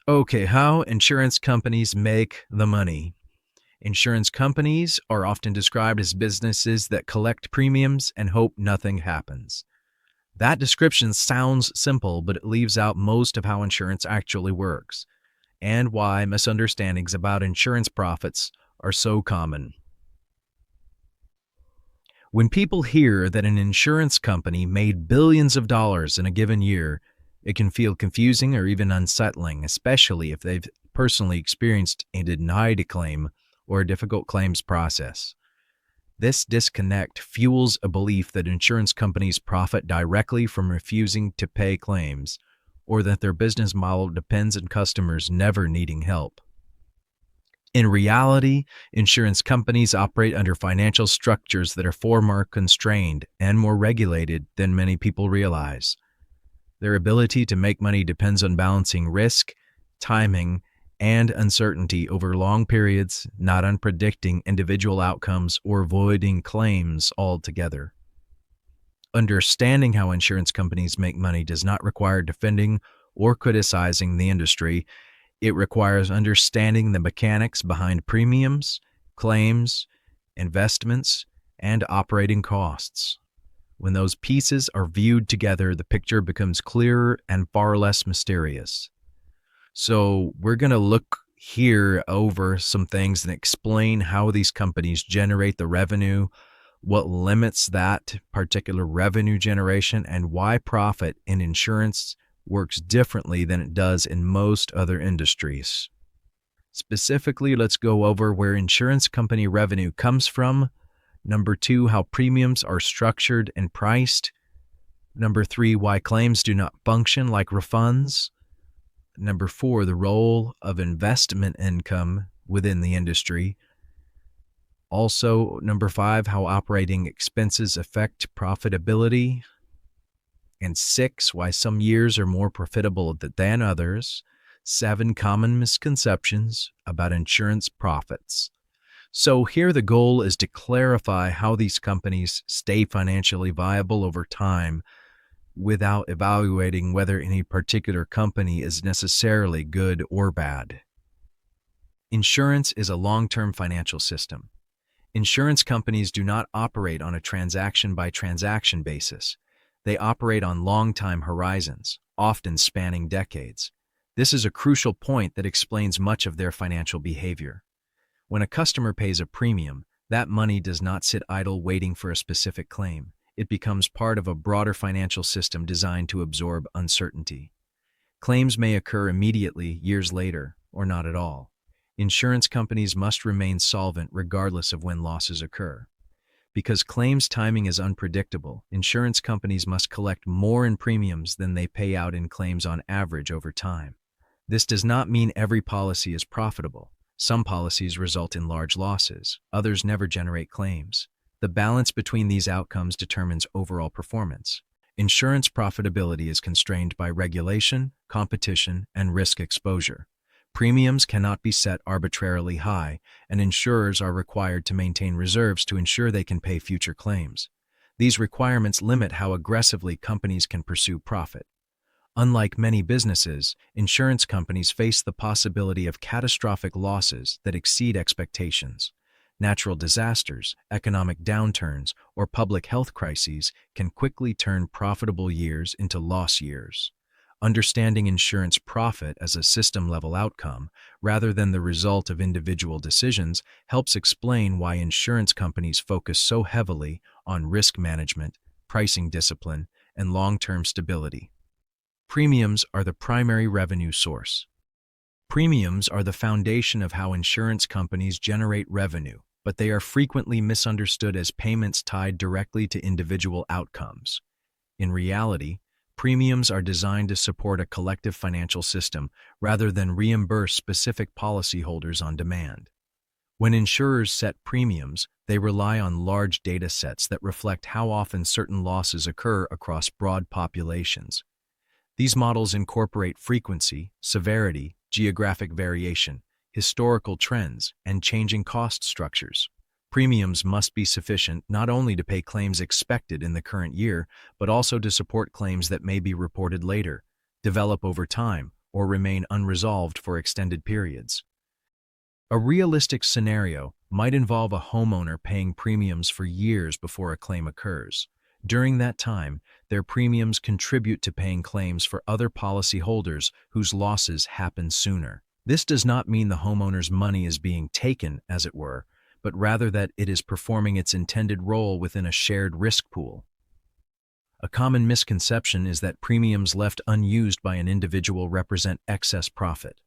Okay, how insurance companies make the money. Insurance companies are often described as businesses that collect premiums and hope nothing happens. That description sounds simple, but it leaves out most of how insurance actually works and why misunderstandings about insurance profits are so common. When people hear that an insurance company made billions of dollars in a given year, it can feel confusing or even unsettling, especially if they've personally experienced a denied claim or a difficult claims process. This disconnect fuels a belief that insurance companies profit directly from refusing to pay claims, or that their business model depends on customers never needing help. In reality, insurance companies operate under financial structures that are far more constrained and more regulated than many people realize. Their ability to make money depends on balancing risk, timing, and uncertainty over long periods, not on predicting individual outcomes or avoiding claims altogether. Understanding how insurance companies make money does not require defending or criticizing the industry. It requires understanding the mechanics behind premiums, claims, investments, and operating costs. When those pieces are viewed together, the picture becomes clearer and far less mysterious. So we're going to look here over some things and explain how these companies generate the revenue, what limits that particular revenue generation, and why profit in insurance works differently than it does in most other industries. Specifically, let's go over where insurance company revenue comes from. Number 2, how premiums are structured and priced. Number 3, why claims do not function like refunds. Number 4, the role of investment income within the industry. Also, number 5, how operating expenses affect profitability. And 6, why some years are more profitable than others. 7, common misconceptions about insurance profits. So here the goal is to clarify how these companies stay financially viable over time without evaluating whether any particular company is necessarily good or bad. Insurance is a long-term financial system. Insurance companies do not operate on a transaction-by-transaction basis. They operate on long-time horizons, often spanning decades. This is a crucial point that explains much of their financial behavior. When a customer pays a premium, that money does not sit idle waiting for a specific claim. It becomes part of a broader financial system designed to absorb uncertainty. Claims may occur immediately, years later, or not at all. Insurance companies must remain solvent regardless of when losses occur. Because claims timing is unpredictable, insurance companies must collect more in premiums than they pay out in claims on average over time. This does not mean every policy is profitable. Some policies result in large losses, others never generate claims. The balance between these outcomes determines overall performance. Insurance profitability is constrained by regulation, competition, and risk exposure. Premiums cannot be set arbitrarily high, and insurers are required to maintain reserves to ensure they can pay future claims. These requirements limit how aggressively companies can pursue profit. Unlike many businesses, insurance companies face the possibility of catastrophic losses that exceed expectations. Natural disasters, economic downturns, or public health crises can quickly turn profitable years into loss years. Understanding insurance profit as a system-level outcome, rather than the result of individual decisions, helps explain why insurance companies focus so heavily on risk management, pricing discipline, and long-term stability. Premiums are the primary revenue source. Premiums are the foundation of how insurance companies generate revenue, but they are frequently misunderstood as payments tied directly to individual outcomes. In reality, premiums are designed to support a collective financial system rather than reimburse specific policyholders on demand. When insurers set premiums, they rely on large data sets that reflect how often certain losses occur across broad populations. These models incorporate frequency, severity, geographic variation, historical trends, and changing cost structures. Premiums must be sufficient not only to pay claims expected in the current year, but also to support claims that may be reported later, develop over time, or remain unresolved for extended periods. A realistic scenario might involve a homeowner paying premiums for years before a claim occurs. During that time, their premiums contribute to paying claims for other policyholders whose losses happen sooner. This does not mean the homeowner's money is being taken, as it were, but rather that it is performing its intended role within a shared risk pool. A common misconception is that premiums left unused by an individual represent excess profit.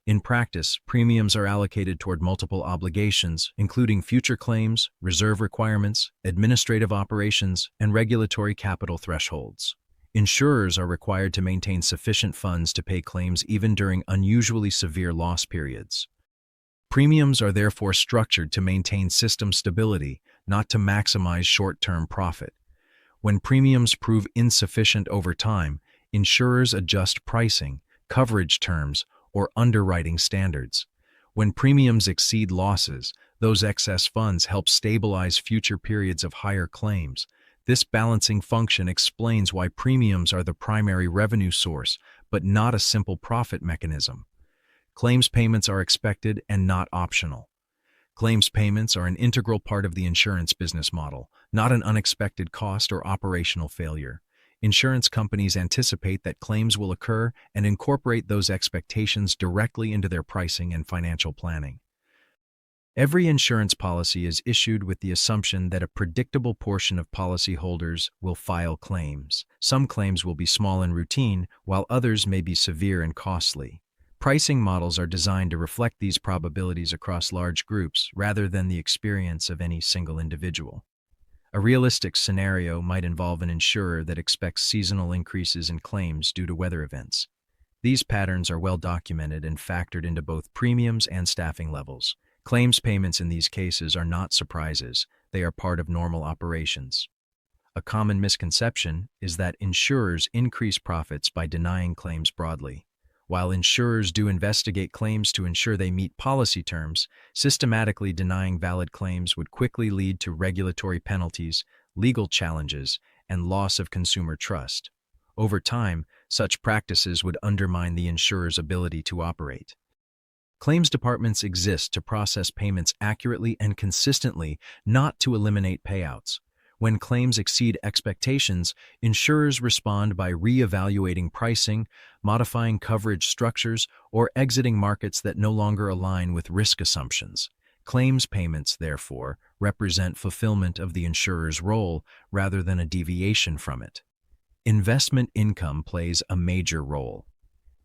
In practice, premiums are allocated toward multiple obligations, including future claims, reserve requirements, administrative operations, and regulatory capital thresholds. Insurers are required to maintain sufficient funds to pay claims even during unusually severe loss periods. Premiums are therefore structured to maintain system stability, not to maximize short-term profit. When premiums prove insufficient over time, insurers adjust pricing, coverage terms, or underwriting standards. When premiums exceed losses, those excess funds help stabilize future periods of higher claims. This balancing function explains why premiums are the primary revenue source, but not a simple profit mechanism. Claims payments are expected and not optional. Claims payments are an integral part of the insurance business model, not an unexpected cost or operational failure. Insurance companies anticipate that claims will occur and incorporate those expectations directly into their pricing and financial planning. Every insurance policy is issued with the assumption that a predictable portion of policyholders will file claims. Some claims will be small and routine, while others may be severe and costly. Pricing models are designed to reflect these probabilities across large groups rather than the experience of any single individual. A realistic scenario might involve an insurer that expects seasonal increases in claims due to weather events. These patterns are well documented and factored into both premiums and staffing levels. Claims payments in these cases are not surprises, they are part of normal operations. A common misconception is that insurers increase profits by denying claims broadly. While insurers do investigate claims to ensure they meet policy terms, systematically denying valid claims would quickly lead to regulatory penalties, legal challenges, and loss of consumer trust. Over time, such practices would undermine the insurer's ability to operate. Claims departments exist to process payments accurately and consistently, not to eliminate payouts. When claims exceed expectations, insurers respond by re-evaluating pricing, modifying coverage structures, or exiting markets that no longer align with risk assumptions. Claims payments, therefore, represent fulfillment of the insurer's role rather than a deviation from it. Investment income plays a major role.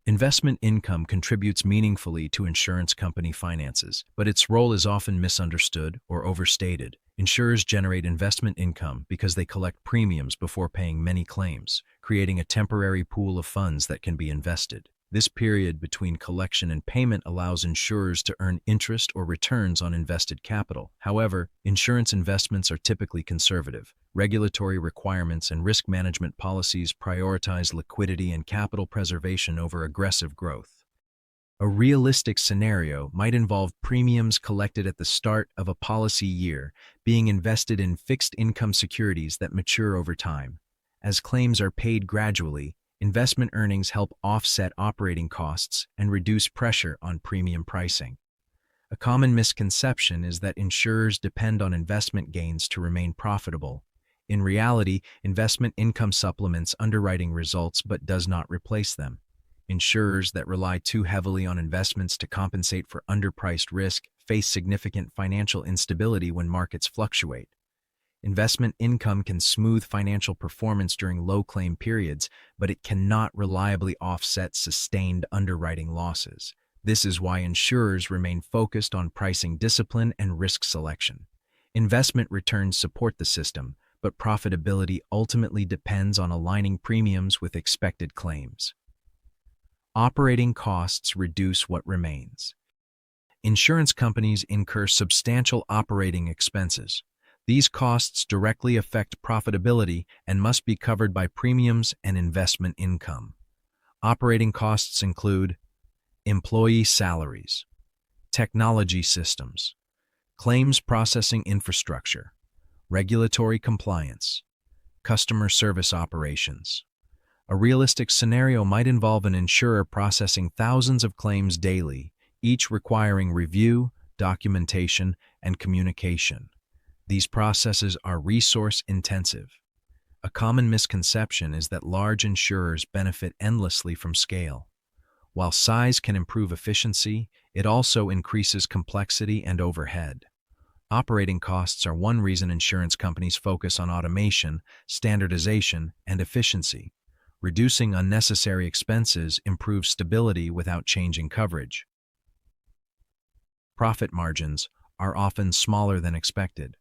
Investment income contributes meaningfully to insurance company finances, but its role is often misunderstood or overstated. Insurers generate investment income because they collect premiums before paying many claims, creating a temporary pool of funds that can be invested. This period between collection and payment allows insurers to earn interest or returns on invested capital. However, insurance investments are typically conservative. Regulatory requirements and risk management policies prioritize liquidity and capital preservation over aggressive growth. A realistic scenario might involve premiums collected at the start of a policy year being invested in fixed income securities that mature over time. As claims are paid gradually, investment earnings help offset operating costs and reduce pressure on premium pricing. A common misconception is that insurers depend on investment gains to remain profitable. In reality, investment income supplements underwriting results but does not replace them. Insurers that rely too heavily on investments to compensate for underpriced risk face significant financial instability when markets fluctuate. Investment income can smooth financial performance during low claim periods, but it cannot reliably offset sustained underwriting losses. This is why insurers remain focused on pricing discipline and risk selection. Investment returns support the system, but profitability ultimately depends on aligning premiums with expected claims. Operating costs reduce what remains. Insurance companies incur substantial operating expenses. These costs directly affect profitability and must be covered by premiums and investment income. Operating costs include employee salaries, technology systems, claims processing infrastructure, regulatory compliance, customer service operations, A realistic scenario might involve an insurer processing thousands of claims daily, each requiring review, documentation, and communication. These processes are resource-intensive. A common misconception is that large insurers benefit endlessly from scale. While size can improve efficiency, it also increases complexity and overhead. Operating costs are one reason insurance companies focus on automation, standardization, and efficiency. Reducing unnecessary expenses improves stability without changing coverage. Profit margins are often smaller than expected.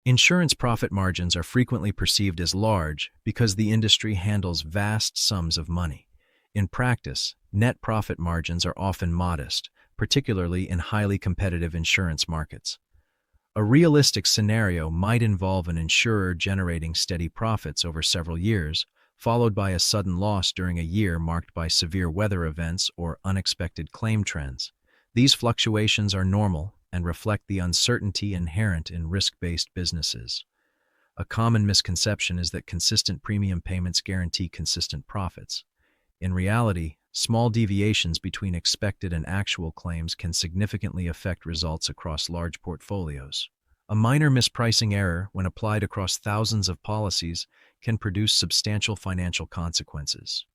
Insurance profit margins are frequently perceived as large because the industry handles vast sums of money. In practice, net profit margins are often modest, particularly in highly competitive insurance markets. A realistic scenario might involve an insurer generating steady profits over several years, followed by a sudden loss during a year marked by severe weather events or unexpected claim trends. These fluctuations are normal and reflect the uncertainty inherent in risk-based businesses. A common misconception is that consistent premium payments guarantee consistent profits. In reality, small deviations between expected and actual claims can significantly affect results across large portfolios. A minor mispricing error, when applied across thousands of policies, can produce substantial financial consequences.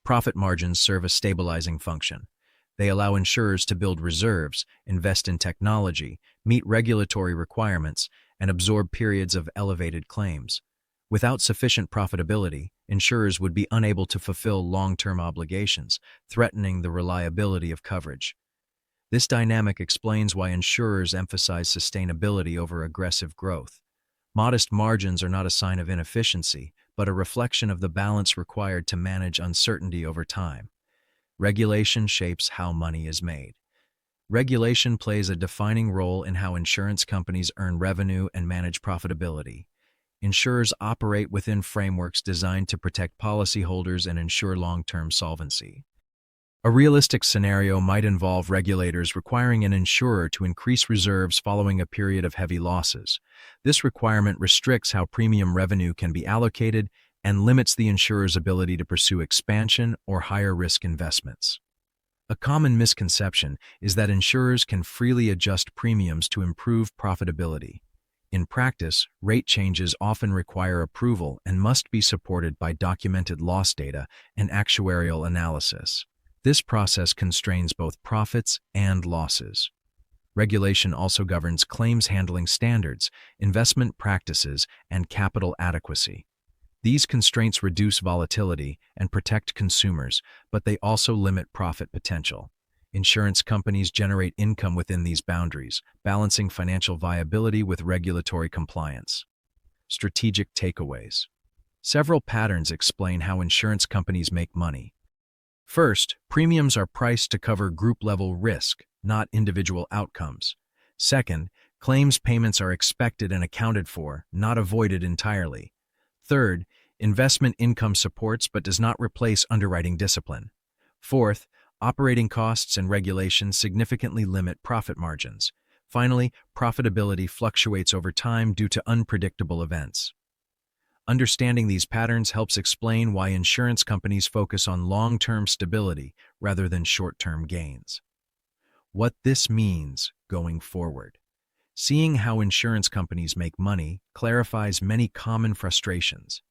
Profit margins serve a stabilizing function. They allow insurers to build reserves, invest in technology, meet regulatory requirements, and absorb periods of elevated claims. Without sufficient profitability, insurers would be unable to fulfill long-term obligations, threatening the reliability of coverage. This dynamic explains why insurers emphasize sustainability over aggressive growth. Modest margins are not a sign of inefficiency, but a reflection of the balance required to manage uncertainty over time. Regulation shapes how money is made. Regulation plays a defining role in how insurance companies earn revenue and manage profitability. Insurers operate within frameworks designed to protect policyholders and ensure long-term solvency. A realistic scenario might involve regulators requiring an insurer to increase reserves following a period of heavy losses. This requirement restricts how premium revenue can be allocated and limits the insurer's ability to pursue expansion or higher-risk investments. A common misconception is that insurers can freely adjust premiums to improve profitability. In practice, rate changes often require approval and must be supported by documented loss data and actuarial analysis. This process constrains both profits and losses. Regulation also governs claims handling standards, investment practices, and capital adequacy. These constraints reduce volatility and protect consumers, but they also limit profit potential. Insurance companies generate income within these boundaries, balancing financial viability with regulatory compliance. Strategic takeaways. Several patterns explain how insurance companies make money. First, premiums are priced to cover group-level risk, not individual outcomes. Second, claims payments are expected and accounted for, not avoided entirely. Third, investment income supports but does not replace underwriting discipline. Fourth, operating costs and regulations significantly limit profit margins. Finally, profitability fluctuates over time due to unpredictable events. Understanding these patterns helps explain why insurance companies focus on long-term stability rather than short-term gains. What this means going forward. Seeing how insurance companies make money clarifies many common frustrations.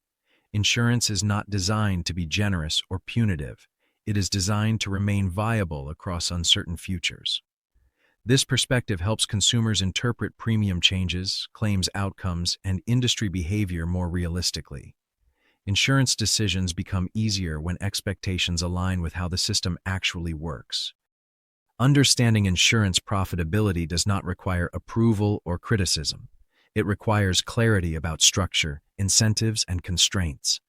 Insurance is not designed to be generous or punitive. It is designed to remain viable across uncertain futures. This perspective helps consumers interpret premium changes, claims outcomes, and industry behavior more realistically. Insurance decisions become easier when expectations align with how the system actually works. Understanding insurance profitability does not require approval or criticism. It requires clarity about structure, incentives, and constraints.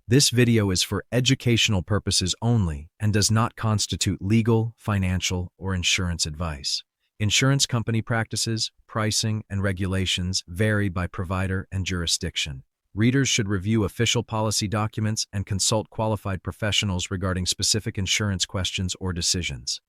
This video is for educational purposes only and does not constitute legal, financial, or insurance advice. Insurance company practices, pricing, and regulations vary by provider and jurisdiction. Readers should review official policy documents and consult qualified professionals regarding specific insurance questions or decisions.